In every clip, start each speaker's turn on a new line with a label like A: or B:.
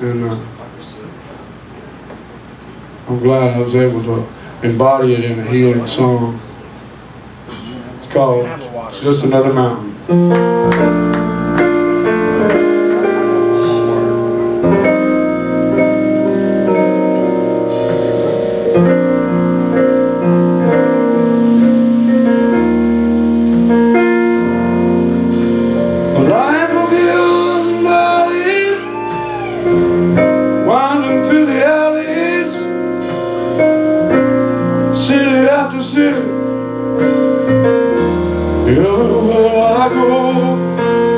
A: And I'm glad I was able to embody it in a healing song. It's called It's Just Another Mountain. City after city, everywhere I go,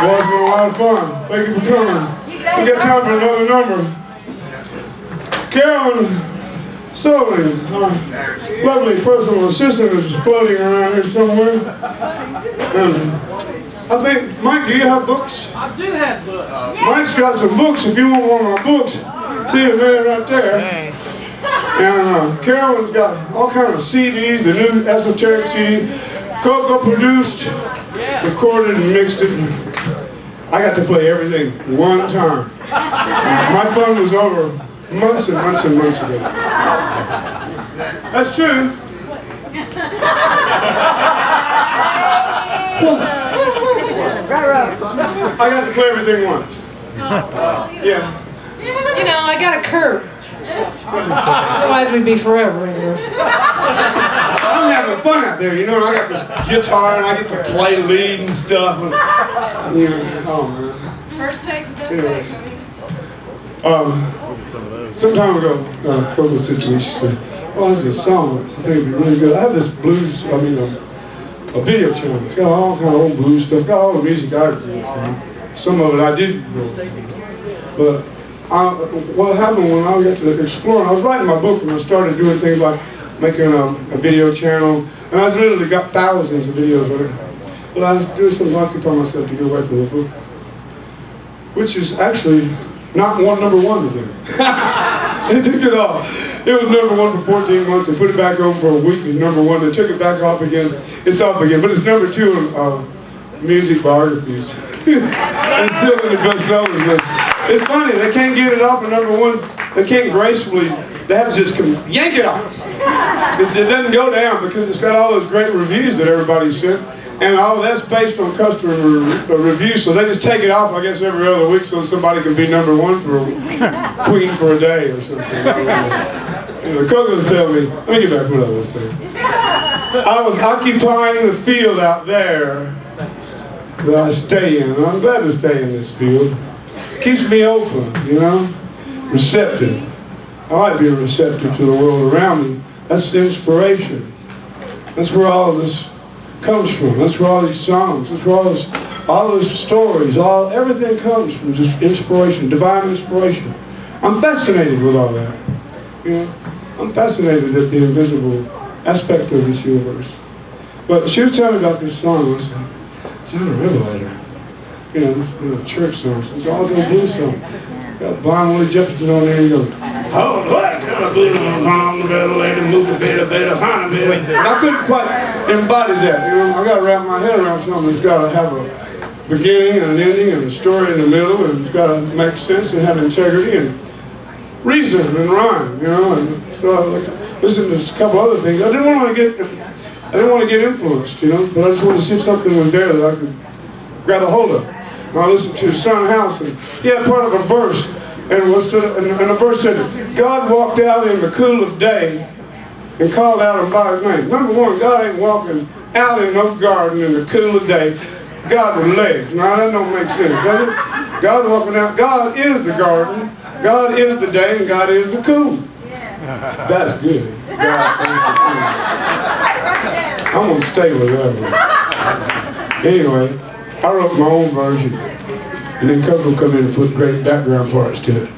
A: Boy, it's been a lot of fun. Thank you for coming. We got time for another number. Carolyn Sullivan, our lovely personal assistant, is floating around here somewhere. I think, Mike, do you have books?
B: I do have books.
A: Mike's got some books if you want one of my books. See the man right there. And Carolyn's got all kinds of CDs, the new esoteric CD. CoCo produced, recorded, and mixed it. I got to play everything one time. My fun was over months and months and months ago. That's true. I got to play everything once. Yeah.
C: You know, I got a curb. Otherwise we'd be forever in here.
A: I'm having fun out there, you know, and I got this guitar and I get to play lead and stuff. And, you know, oh man.
C: First take's the best take.
A: Some time ago, CoCo said to me, she said, oh, this is a song I think would be really good. I have this blues, a video channel. It's got all kind of old blues stuff, got all the music I grew up. Some of it I did grow up. But what happened when I got to exploring, I was writing my book and I started doing things like making a video channel, and I literally got thousands of videos of it. But I was doing something to occupy myself to get away from the book. which is actually not number one to them. They took it off. It was number one for 14 months. They put it back on for a week. It's number one. They took it back off again. It's off again. But it's number two in music biographies. It's still in the bestsellers list. It's funny. They can't get it off of number one. They can't gracefully. They have to just yank it off. It doesn't go down because it's got all those great reviews that everybody sent. And all that's based on customer reviews, so they just take it off, I guess, every other week so somebody can be number one for Queen for a day or something. The CoCos tell me, let me get back to what I was saying. I was occupying the field out there that I stay in, and I'm glad to stay in this field. Keeps me open, you know, receptive. I like being receptive to the world around me. That's the inspiration. That's where all of this comes from. That's where all these songs, that's where all those stories, everything comes from just inspiration, divine inspiration. I'm fascinated with all that. You know, I'm fascinated at the invisible aspect of this universe. But she was telling me about this song. I said, John the Revelator. You know, it's a church song. It's all a blues song. Got Blind Willie Jefferson on there and he goes, oh, what kind of blues on the Revelator, move a bit, honey, bit. And I couldn't quite embody that. You know, I got to wrap my head around something that's got to have a beginning and an ending and a story in the middle, and it's got to make sense and have integrity and reason and rhyme. You know, and so I listened to a couple other things. I didn't want to get influenced. You know, but I just wanted to see if something was there that I could grab a hold of. And I listened to Son House, and he had part of a verse, and the verse said, God walked out in the cool of day and called out him by his name. Number one, God ain't walking out in no garden in the cool of day. God with legs. Now that don't make sense, does it? God walking out. God is the garden. God is the day, and God is the cool. That's good. God is the cool. I'm gonna stay with that one. Anyway, I wrote my own version, and then CoCo come in and put great background parts to it.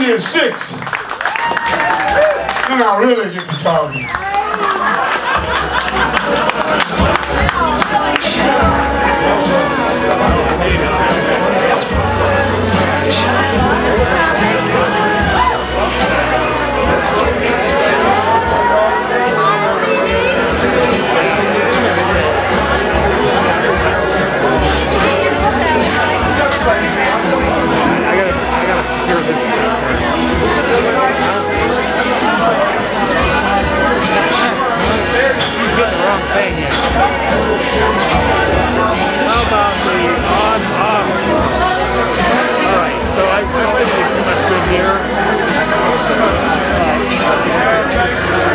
A: usually at 6. Then I really get to talking.
B: I played it pretty much good here.